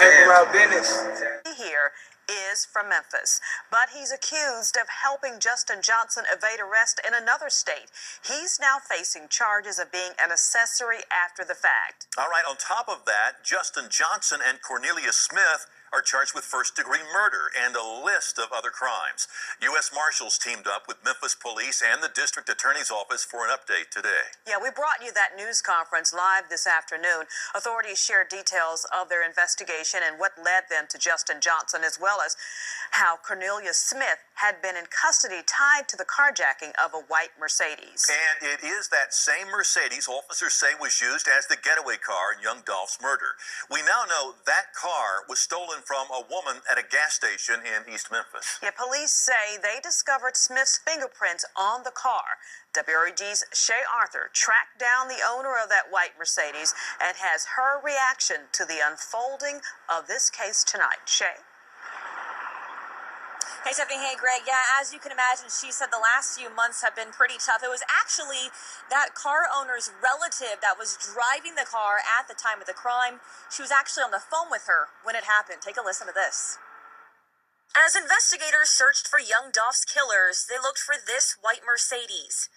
paper business. Here is from Memphis, but he's accused of helping Justin Johnson evade arrest in another state. He's now facing charges of being an accessory after the fact. All right, on top of that, Justin Johnson and Cornelia Smith are charged with first-degree murder and a list of other crimes. U.S. Marshals teamed up with Memphis Police and the District Attorney's Office for an update today. Yeah, we brought you that news conference live this afternoon. Authorities shared details of their investigation and what led them to Justin Johnson, as well as how Cornelia Smith had been in custody tied to the carjacking of a white Mercedes. And it is that same Mercedes officers say was used as the getaway car in young Dolph's murder. We now know that car was stolen from a woman at a gas station in East Memphis. Yeah, police say they discovered Smith's fingerprints on the car. WREG's Shay Arthur tracked down the owner of that white Mercedes and has her reaction to the unfolding of this case tonight. Shay? Hey, Stephanie. Hey, Greg. Yeah, as you can imagine, she said the last few months have been pretty tough. It was actually that car owner's relative that was driving the car at the time of the crime. She was actually on the phone with her when it happened. Take a listen to this. As investigators searched for young Dolph's killers, they looked for this white Mercedes.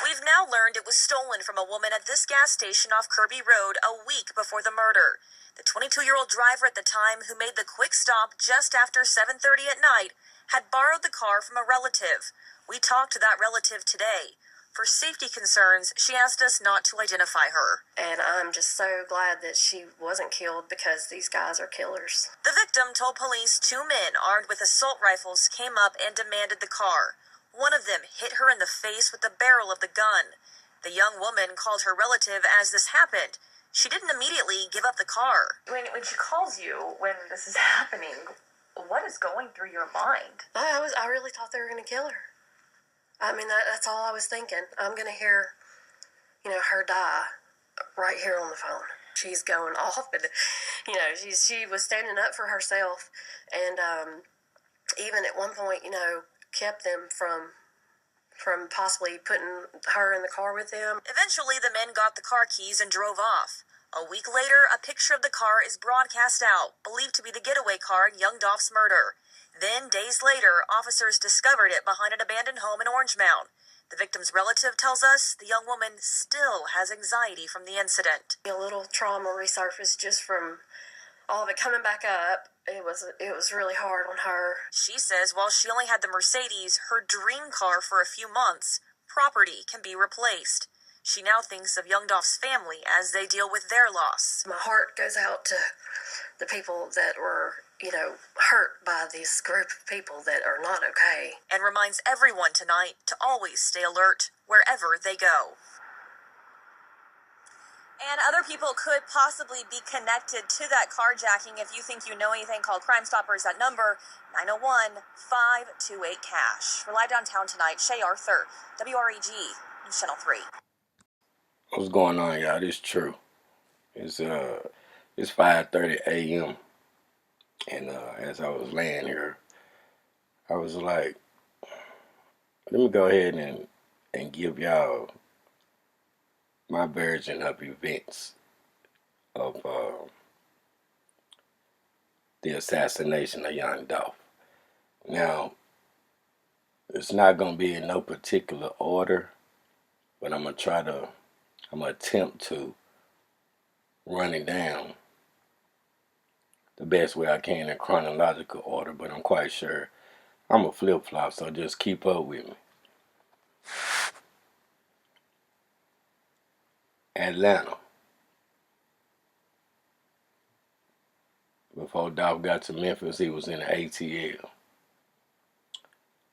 We've now learned it was stolen from a woman at this gas station off Kirby Road a week before the murder. The 22-year-old driver at the time, who made the quick stop just after 7:30 at night, had borrowed the car from a relative. We talked to that relative today. For safety concerns, she asked us not to identify her. And I'm just so glad that she wasn't killed, because these guys are killers. The victim told police 2 men armed with assault rifles came up and demanded the car. One of them hit her in the face with the barrel of the gun. The young woman called her relative as this happened. She didn't immediately give up the car. When she calls you, when this is happening, what is going through your mind? I really thought they were going to kill her. I mean, that's all I was thinking. I'm going to hear, her die right here on the phone. She's going off, and, she was standing up for herself, and even at one point, kept them from possibly putting her in the car with them. Eventually, the men got the car keys and drove off. A week later, a picture of the car is broadcast out, believed to be the getaway car in young Dolph's murder. Then, days later, officers discovered it behind an abandoned home in Orange Mound. The victim's relative tells us the young woman still has anxiety from the incident. A little trauma resurfaced just from all of it coming back up. It was really hard on her. She says while she only had the Mercedes, her dream car for a few months, property can be replaced. She now thinks of young Dolph's family as they deal with their loss. My heart goes out to the people that were, hurt by this group of people that are not okay. And reminds everyone tonight to always stay alert wherever they go. And other people could possibly be connected to that carjacking. If you think you know anything, call Crime Stoppers. That number, 901-528-CASH. We're live downtown tonight. Shay Arthur, WREG, News Channel 3. What's going on, y'all? This is True. It's 5:30 a.m. And as I was laying here, I was like, let me go ahead and give y'all my version of events of the assassination of young Dolph. Now, it's not going to be in no particular order, but I'm going to attempt to run it down the best way I can in chronological order, but I'm quite sure I'm a flip-flop, so just keep up with me. Atlanta. Before Dolph got to Memphis, he was in the ATL.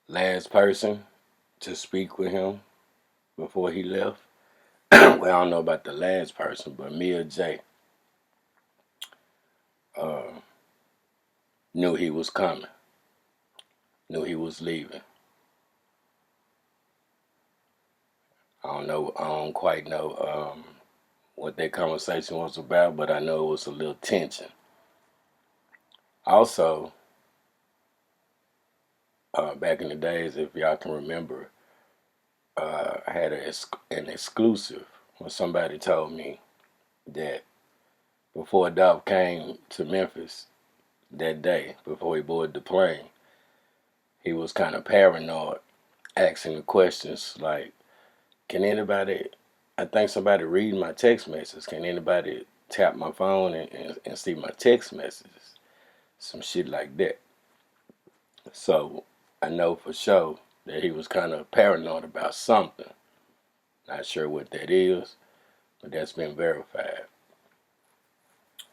Last person to speak with him before he left, well, I don't know about the last person, but Mia J. Knew he was coming, knew he was leaving. I don't quite know what that conversation was about, but I know it was a little tension. Also, back in the days, if y'all can remember, I had an exclusive when somebody told me that before Dolph came to Memphis that day, before he boarded the plane, he was kind of paranoid, asking the questions like, can anybody, I think somebody read my text messages. Can anybody tap my phone and see my text messages? Some shit like that. So I know for sure that he was kind of paranoid about something. Not sure what that is, but that's been verified.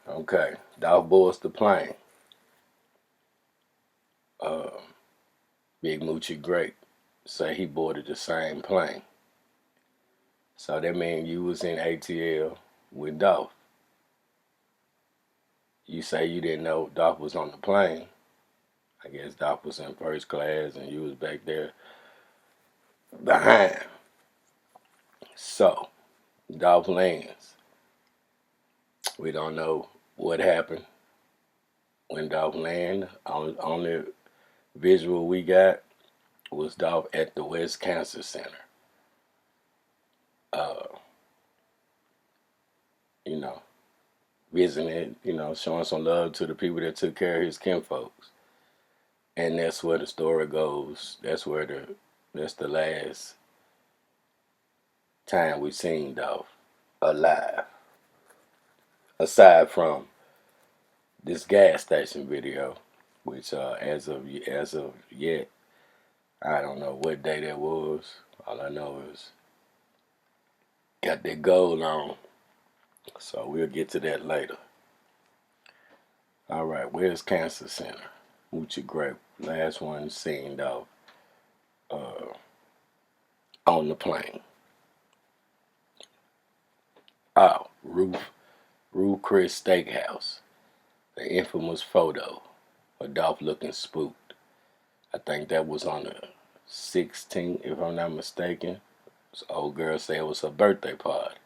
Okay, Dolph boards the plane. Big Moochie Great say he boarded the same plane. So that means you was in ATL with Dolph. You say you didn't know Dolph was on the plane. I guess Dolph was in first class and you was back there behind. So, Dolph lands. We don't know what happened when Dolph landed. Only visual we got was Dolph at the West Cancer Center. You know, visiting, showing some love to the people that took care of his kinfolks. And that's where the story goes. That's the last time we seen Dolph alive. Aside from this gas station video, which as of yet, I don't know what day that was. All I know is got that gold on. So we'll get to that later. All right, where's Cancer Center? Moochie Grape, last one seen Dolph on the plane. Oh, Ruth Chris Steakhouse. The infamous photo of Dolph looking spooked. I think that was on the 16th, if I'm not mistaken. This old girl said it was her birthday party.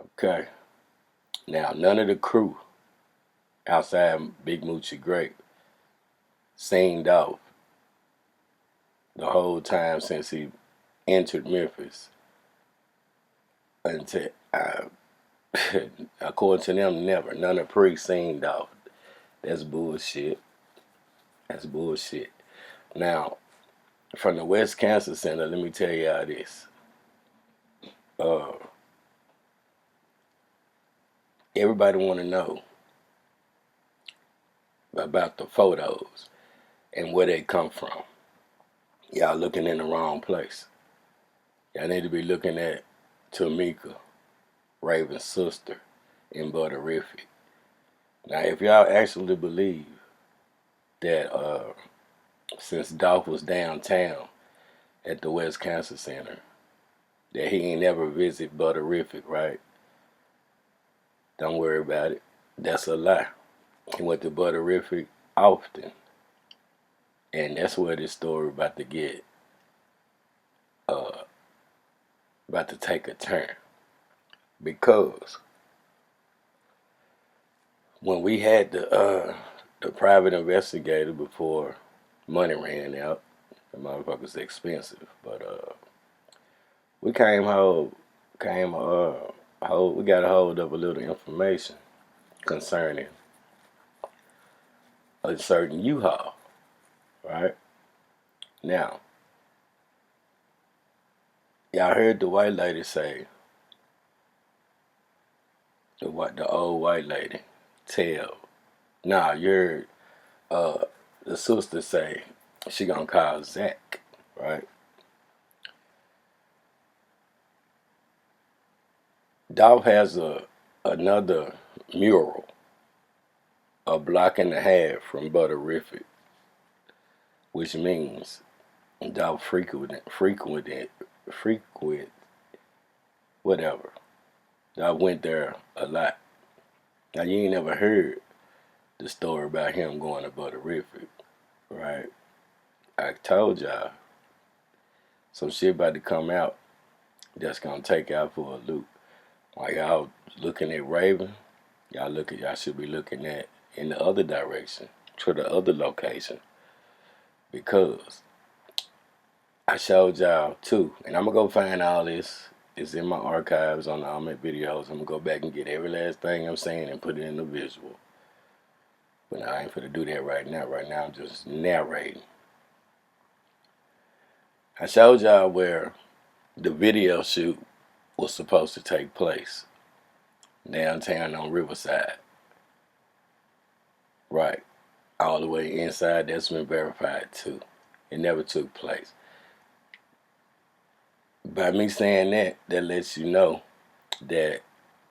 Okay. Now, none of the crew outside Big Moochie Grape seen Dolph the whole time since he entered Memphis. Until, according to them, never. None of pre seen Dolph. That's bullshit. That's bullshit. Now, from the West Cancer Center, let me tell y'all this. Everybody want to know about the photos and where they come from. Y'all looking in the wrong place. Y'all need to be looking at Tamika, Raven's sister, in Butterific. Now, if y'all actually believe that since Dolph was downtown at the West Cancer Center, that he ain't never visit Butterific, right? Don't worry about it. That's a lie. He went to Butterific often. And that's where this story about to take a turn. Because when we had the private investigator before money ran out, the motherfucker's expensive, but we we got a hold of a little information concerning a certain U-Haul, right? Now, y'all heard the white lady say, the old white lady tell, nah, you heard the sister say she gonna call Zach, right? Dolph has another mural a block and a half from Butterific, which means Dolph frequent, whatever. Dolph went there a lot. Now, you ain't never heard the story about him going to Butterific, right? I told y'all some shit about to come out that's gonna take y'all for a loop. While y'all looking at Raven, y'all should be looking at in the other direction, to the other location, because I showed y'all too, and I'm gonna go find all this It's in my archives on the Ahmed videos. I'm going to go back and get every last thing I'm saying and put it in the visual. But I ain't finna do that right now. Right now I'm just narrating. I showed y'all where the video shoot was supposed to take place. Downtown on Riverside. Right. All the way inside, that's been verified too. It never took place. By me saying that, that lets you know that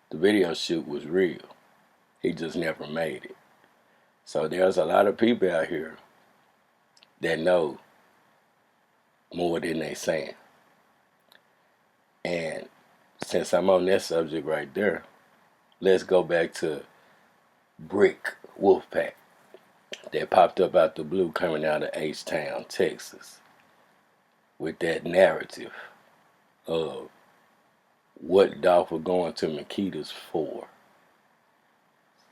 the video shoot was real. He just never made it. So there's a lot of people out here that know more than they saying. And since I'm on that subject right there, let's go back to Brick Wolfpack that popped up out the blue coming out of H-Town, Texas, with that narrative of what Dolph was going to Makita's for,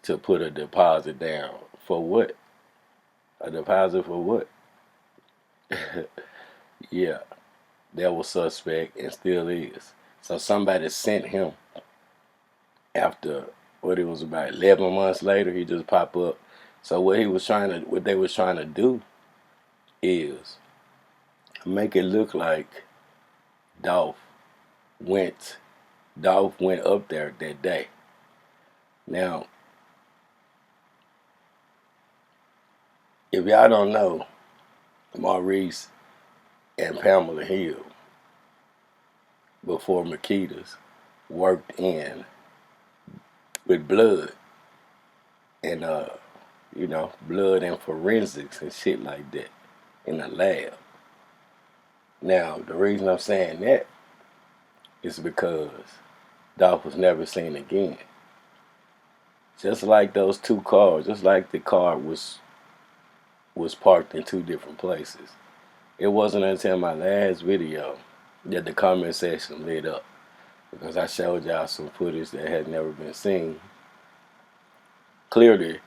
to put a deposit down. For what? A deposit for what? Yeah, that was suspect and still is. So somebody sent him after, what it was about 11 months later, he just popped up. So what they was trying to do is make it look like Dolph went up there that day. Now, if y'all don't know, Maurice and Pamela Hill, before Makita's, worked in with blood and blood and forensics and shit like that in a lab. Now, the reason I'm saying that is because Dolph was never seen again. Just like those two cars, just like the car was parked in two different places. It wasn't until my last video that the comment section lit up, because I showed y'all some footage that had never been seen, clearly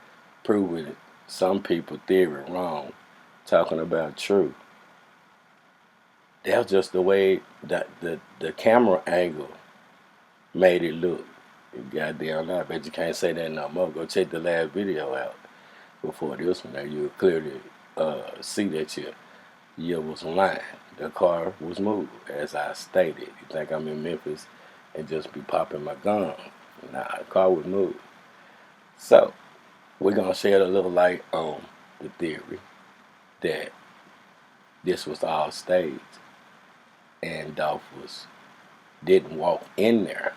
proving some people's theory wrong, talking about True. That's just the way that the camera angle made it look. Goddamn, I bet you can't say that no more. Go check the last video out before this one. Now you'll clearly see that you was lying. The car was moved, as I stated. You think I'm in Memphis and just be popping my gum? Nah, the car was moved. So, we're going to shed a little light on the theory that this was all staged and Dolph didn't walk in there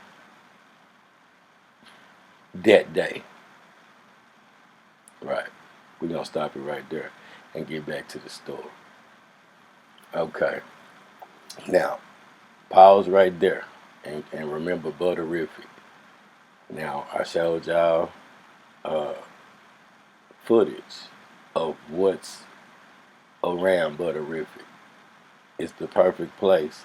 that day. Right. We're going to stop it right there and get back to the story. Okay. Now, pause right there and remember Butterific. Now, I showed y'all footage of what's around Butterific. It's the perfect place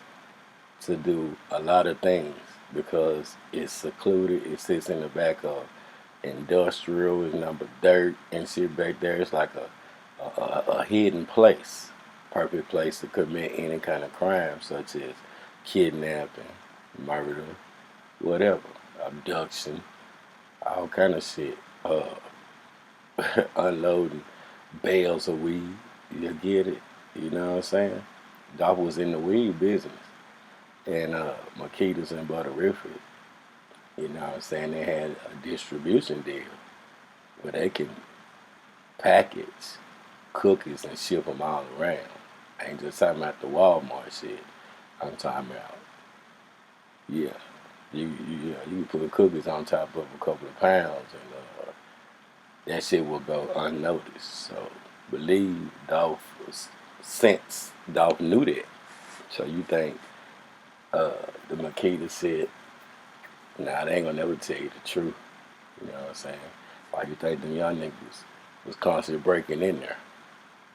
to do a lot of things because it's secluded. It sits in the back of industrial, it's number dirt and shit back there. It's like a hidden place. Perfect place to commit any kind of crime, such as kidnapping, murder, whatever, abduction, all kind of shit. Unloading bales of weed, you get it? You know what I'm saying? Dolph was in the weed business, and Makita's and Butterific, you know what I'm saying, they had a distribution deal where they can package cookies and ship them all around. I ain't just talking about the Walmart shit. I'm talking about, you can put cookies on top of a couple of pounds and that shit will go unnoticed. So believe Dolph knew that. So you think the Makita said, nah, they ain't gonna never tell you the truth. You know what I'm saying? Why you think them young niggas was constantly breaking in there?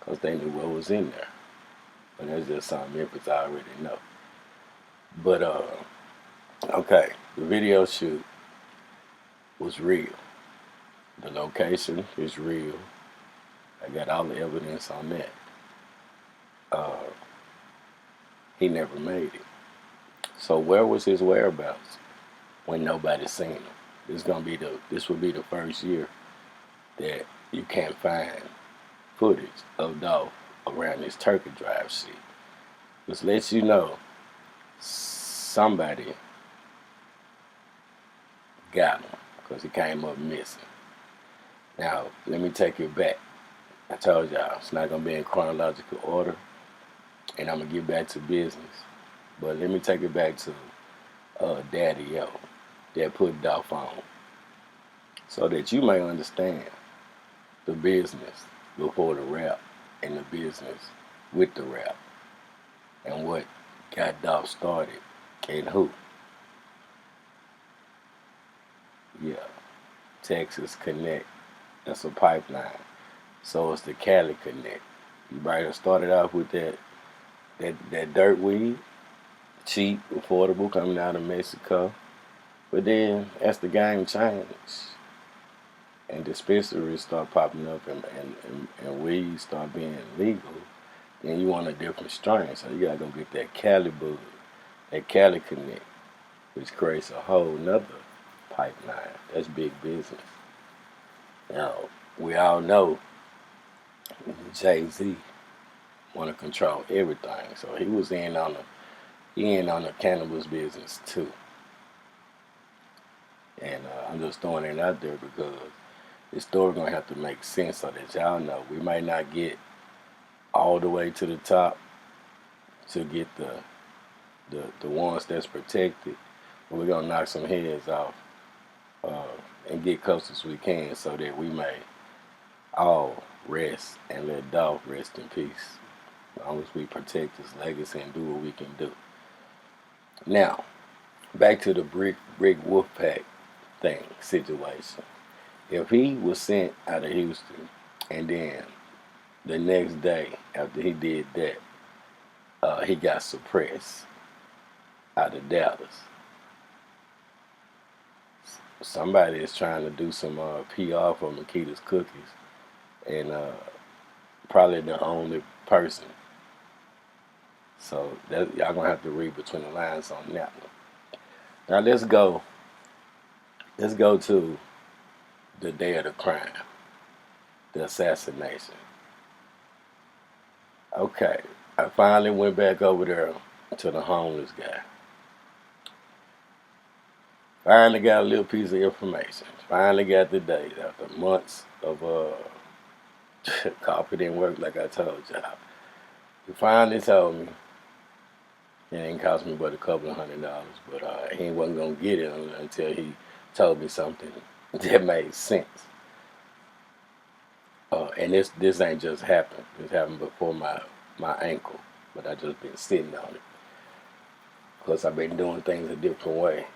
Because they knew what was in there. But that's just something Memphis already know. But, okay, the video shoot was real. The location is real. I got all the evidence on that. He never made it. So where was his whereabouts when nobody seen him? This would be the first year that you can't find footage of Dolph around this turkey drive shit. This lets you know somebody got him because he came up missing. Now, let me take it back. I told y'all it's not going to be in chronological order, and I'm going to get back to business. But let me take it back to Daddy O that put Dolph on so that you may understand the business before the rap and the business with the rap and what got Dolph started and who. Yeah, Texas Connect. That's a pipeline. So it's the Cali Connect. You might have started off with that dirt weed, cheap, affordable, coming out of Mexico. But then as the game changed and dispensaries start popping up and weed start being legal, then you want a different strain. So you gotta go get that Cali bud, that Cali Connect, which creates a whole nother pipeline. That's big business. Now, we all know Jay-Z want to control everything. So he was in on the cannabis business too. And I'm just throwing it out there because this story gonna have to make sense so that y'all know we might not get all the way to the top to get the ones that's protected, but we're gonna knock some heads off and get close as we can so that we may all rest and let Dolph rest in peace. As long as we protect his legacy and do what we can do. Now, back to the Brick Wolfpack thing situation. If he was sent out of Houston and then the next day after he did that, he got suppressed out of Dallas. Somebody is trying to do some PR for Makita's Cookies, and probably the only person. So that, y'all gonna have to read between the lines on that one. Now let's go to the day of the crime, the assassination. Okay, I finally went back over there to the homeless guy. Finally got a little piece of information. Finally got the date after months of coffee didn't work like I told y'all. He finally told me. It ain't cost me but a couple of $100, but he wasn't gonna get it until he told me something that made sense. And this ain't just happened. This happened before my ankle, but I just been sitting on it. Plus I've been doing things a different way.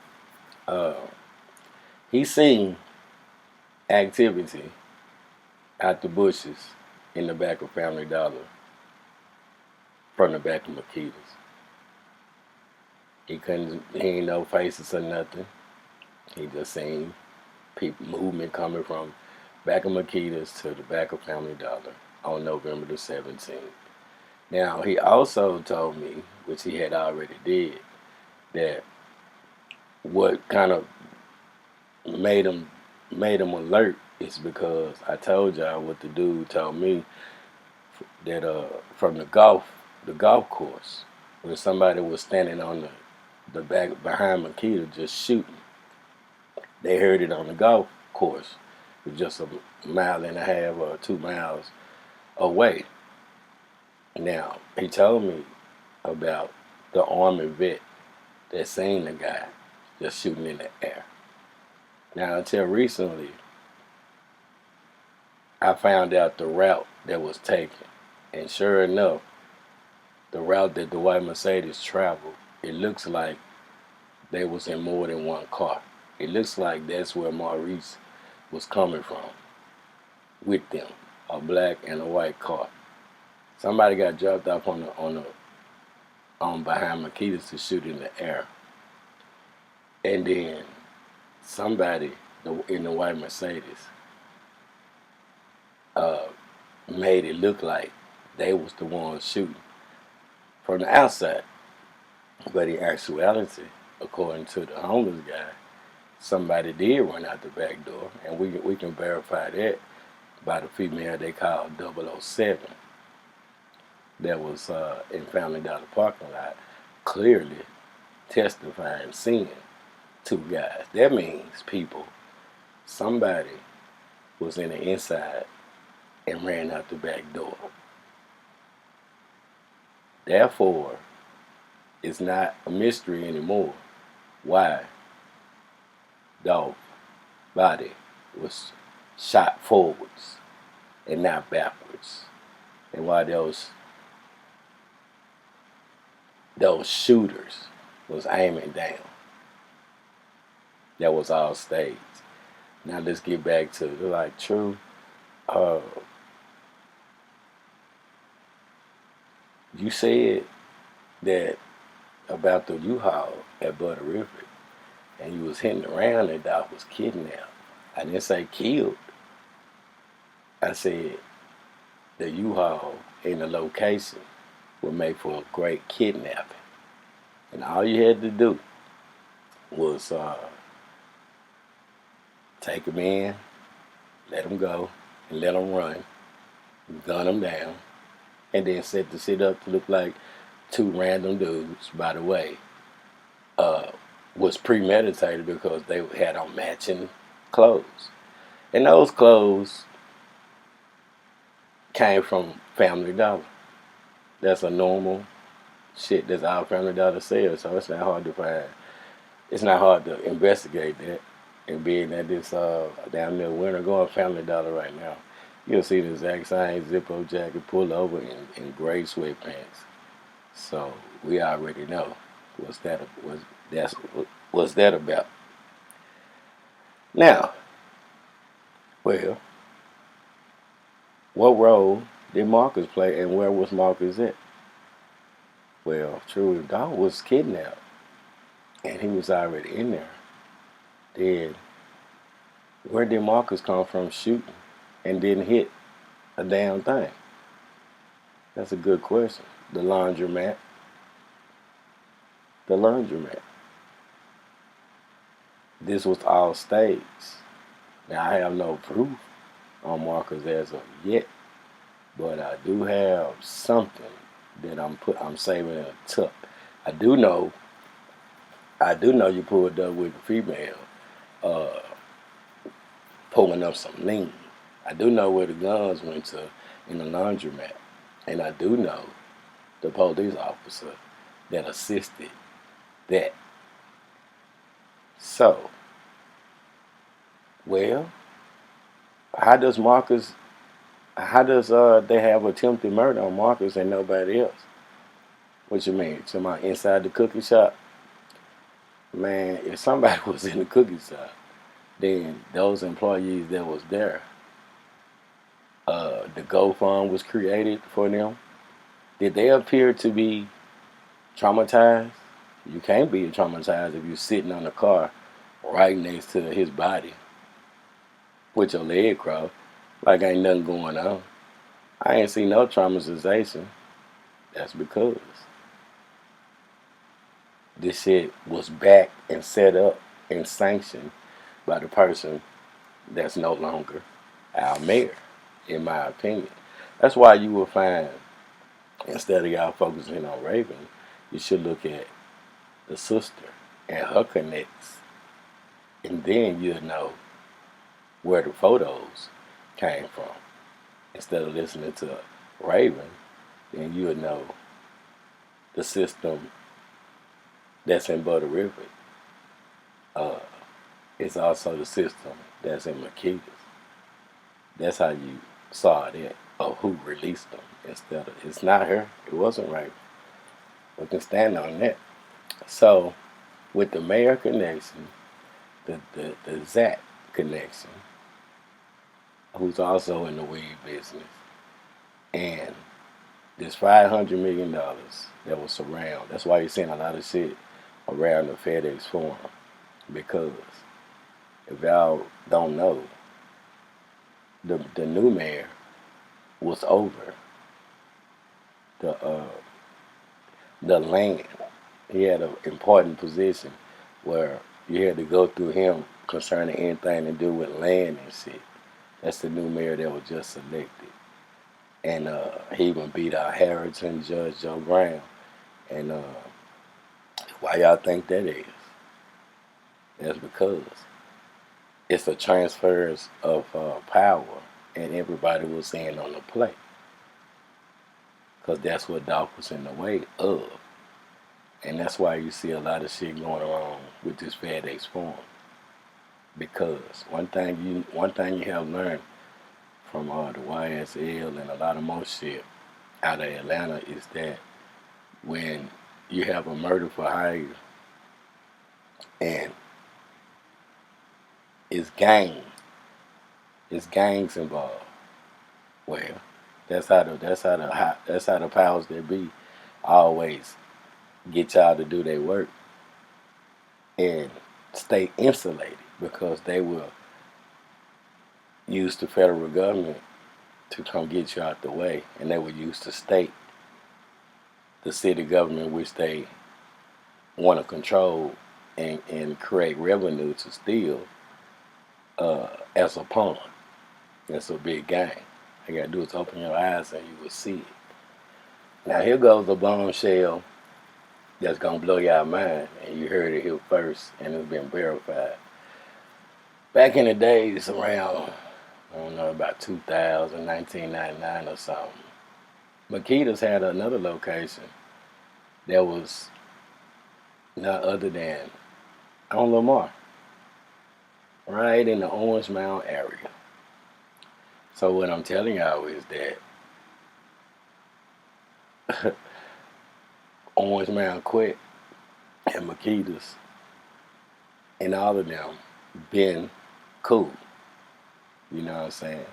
He seen activity out the bushes in the back of Family Dollar from the back of Makita's. He ain't no faces or nothing. He just seen people movement coming from back of Makita's to the back of Family Dollar on November the 17th. Now he also told me, which he had already did, that what kind of made him alert is because I told y'all what the dude told me that from the golf course, when somebody was standing on the back behind Makita just shooting. They heard it on the golf course. It was just a mile and a half or 2 miles away. Now, he told me about the Army vet that seen the guy just shooting in the air. Now, until recently, I found out the route that was taken. And sure enough, the route that the white Mercedes traveled, it looks like they was in more than one car. It looks like that's where Maurice was coming from with them, a black and a white car. Somebody got dropped off on behind Makita's to shoot in the air. And then somebody in the white Mercedes made it look like they was the ones shooting from the outside. But in actuality, according to the homeless guy, somebody did run out the back door, and we can verify that by the female they called 007 that was in Family Dollar parking lot, clearly testifying, seeing two guys. That means, people, somebody was in the inside and ran out the back door. Therefore, it's not a mystery anymore why Dolph's body was shot forwards and not backwards, and why those shooters was aiming down. That was all staged. Now let's get back to like True. You said that about the U-Haul at Butterific, and you was hitting around and Dolph was kidnapped. I didn't say killed. I said the U-Haul in the location would make for a great kidnapping. And all you had to do was take him in, let him go, and let him run, gun him down, and then set the shit up to look like two random dudes, by the way, was premeditated because they had on matching clothes. And those clothes came from Family Dollar. That's a normal shit that's all Family Dollar sells, so it's not hard to find. It's not hard to investigate that. And being that this down there winter going Family Dollar right now, you'll see the exact same Zippo jacket pull over in gray sweatpants. So we already know what's that about. Now, well, what role did Marcus play, and where was Marcus at? Well, True, Dolph was kidnapped, and he was already in there. Then, where did Marcus come from shooting and didn't hit a damn thing? That's a good question. The laundromat. The laundromat. This was all staged. Now, I have no proof on Marcus as of yet, but I do have something that I'm saving in a tuck. I do know you pulled up with a female pulling up some lean. I do know where the guns went to in the laundromat. And I do know the police officer that assisted that. So, well, how does they have attempted murder on Marcus and nobody else? What you mean? Somebody inside the cookie shop? Man, if somebody was in the cookie shop, then those employees that was there, the GoFund was created for them. Did they appear to be traumatized? You can't be traumatized if you're sitting on the car right next to his body with your leg crossed, like ain't nothing going on. I ain't seen no traumatization. That's because this shit was backed and set up and sanctioned by the person that's no longer our mayor, in my opinion. That's why you will find, instead of y'all focusing on Raven, you should look at the sister and her connects. And then you'll know where the photos came from. Instead of listening to Raven, then you'll know the system that's in Butterific. It's also the system that's in Makeda's. That's how you saw it, of who released them. Instead of, it's not her, it wasn't Raven. We can stand on that. So, with the mayor connection, the Zach connection, who's also in the weed business, and this $500 million that was around. That's why you're seeing a lot of shit around the FedEx Forum. Because if y'all don't know, the new mayor was over the land he had an important position where you had to go through him concerning anything to do with land and shit. That's the new mayor that was just elected. And he even beat out Harrington Judge Joe Brown. And why y'all think that is? That's because it's a transfers of power, and everybody was in on the play. Because that's what Dolph was in the way of. And that's why you see a lot of shit going on with this FedEx form. Because one thing you have learned from the YSL and a lot of more shit out of Atlanta is that when you have a murder for hire and it's gangs involved. Well, that's how the powers that be always get y'all to do their work and stay insulated, because they will use the federal government to come get you out the way, and they will use the state, the city government, which they want to control and create revenue to steal as a pawn. That's a big game. All you gotta do is open your eyes and you will see it. Now here goes a bombshell that's gonna blow your mind, and you heard it here first, and it's been verified. Back in the days around, I don't know, about 2000, 1999 or something, Makeda's had another location that was not other than on Lamar, right in the Orange Mound area. So what I'm telling y'all is that Orange Mound Quick and Makeda's and all of them been cool. You know what I'm saying?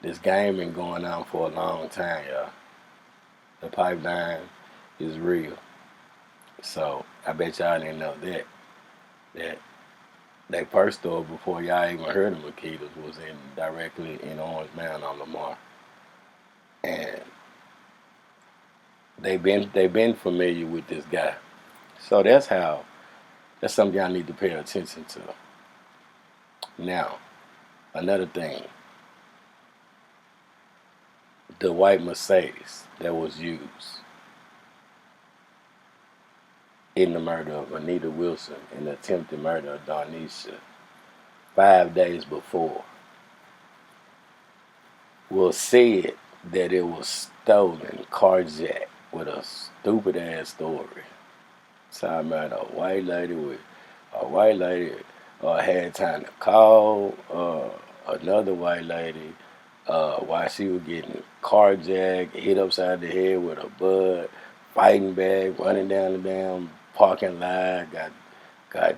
This game been going on for a long time, y'all. The pipeline is real. So I bet y'all didn't know that their first store before y'all even heard of Makeda's was directly in Orange Mound on Lamar. And they've been familiar with this guy. So that's something y'all need to pay attention to. Now, another thing, the white Mercedes that was used in the murder of Anita Wilson and the attempted murder of Darnisha 5 days before was said that it was stolen, carjacked, with a stupid ass story. Talking about a white lady had time to call another white lady while she was getting carjacked, hit upside the head with a bud, fighting back, running down the damn parking lot, got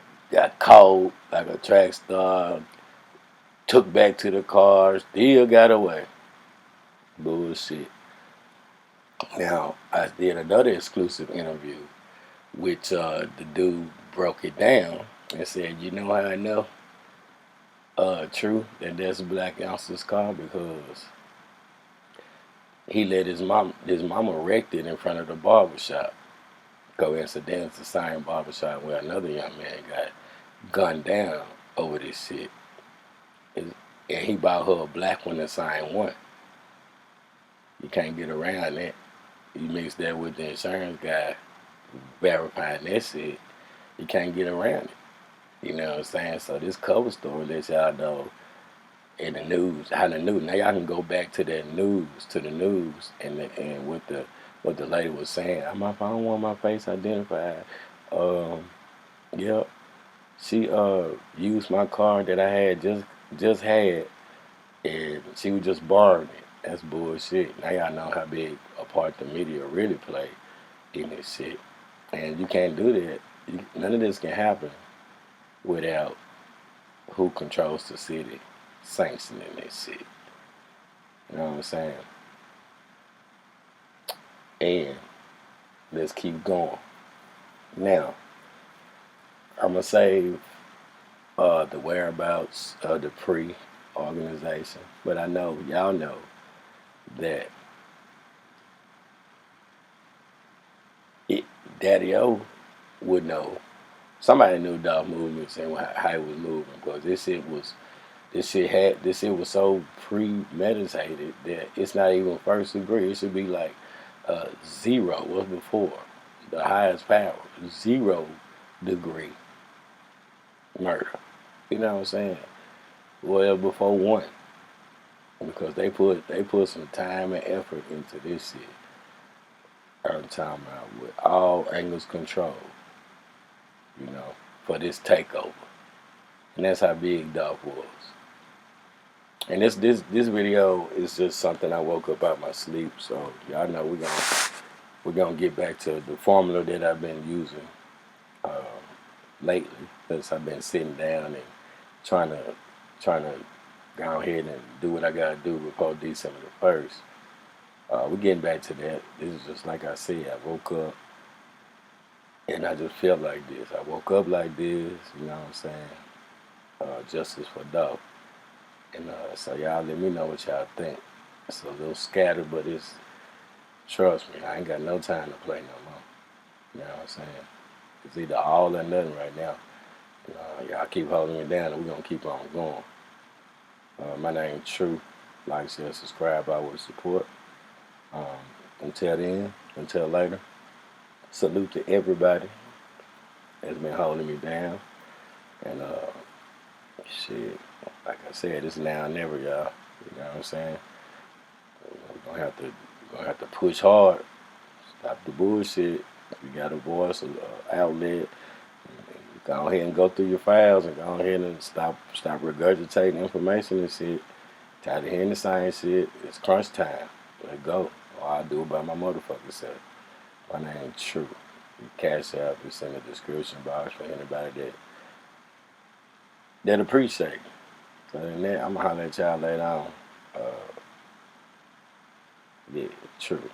caught like a track star, took back to the car, still got away. Bullshit. Now, I did another exclusive interview which the dude broke it down and said, you know how I know, true, that that's Black Ounce's car? Because he let his mama wrecked it in front of the barbershop. Coincidence, the same barbershop where another young man got gunned down over this shit. And he bought her a black one, the same one. You can't get around that. You mix that with the insurance guy verifying that shit, you can't get around it. You know what I'm saying? So this cover story lets y'all know in the news, how the news, now y'all can go back to the news, and what the lady was saying. I don't want my face identified. Yep, she used my car that I had just had, and she was just borrowing it. That's bullshit. Now y'all know how big a part the media really play in this shit. And you can't do that. None of this can happen without who controls the city sanctioning this shit. You know what I'm saying? And let's keep going. Now, I'm going to save the whereabouts of the pre-organization. But I know, y'all know, that Daddy O would know. Somebody knew Dolph movements and how he was moving, because this shit was so premeditated that it's not even first degree. It should be like 0. What's before? The highest power, 0 degree murder. You know what I'm saying? Well, before 1, because they put some time and effort into this shit. I'm talking about with all angles controlled, you know, for this takeover, and that's how big Dolph was. And this video is just something I woke up out my sleep, so y'all know we're gonna get back to the formula that I've been using lately, because I've been sitting down and trying to go ahead and do what I gotta do before December the 1st. We're getting back to that. This is just like I said. I woke up and I just felt like this. I woke up like this. You know what I'm saying? Justice for Dolph. And so y'all let me know what y'all think. It's a little scattered, but trust me, I ain't got no time to play no more. You know what I'm saying? It's either all or nothing right now. Y'all keep holding me down, and we're going to keep on going. My name is True. Like, share, subscribe. I would support. Until then, until later, salute to everybody that's been holding me down. And shit, like I said, it's now or never, y'all. You know what I'm saying? We're gonna have to push hard. Stop the bullshit. You got a voice, an outlet. Go ahead and go through your files and go ahead and stop regurgitating information and shit. Tired of hearing the same shit. It's crunch time. Let go. Or I'll do it by my motherfucking self. My name is True. The Cash App is in the description box for anybody that appreciate it. So then that, I'm gonna holler at y'all later on. Yeah, True.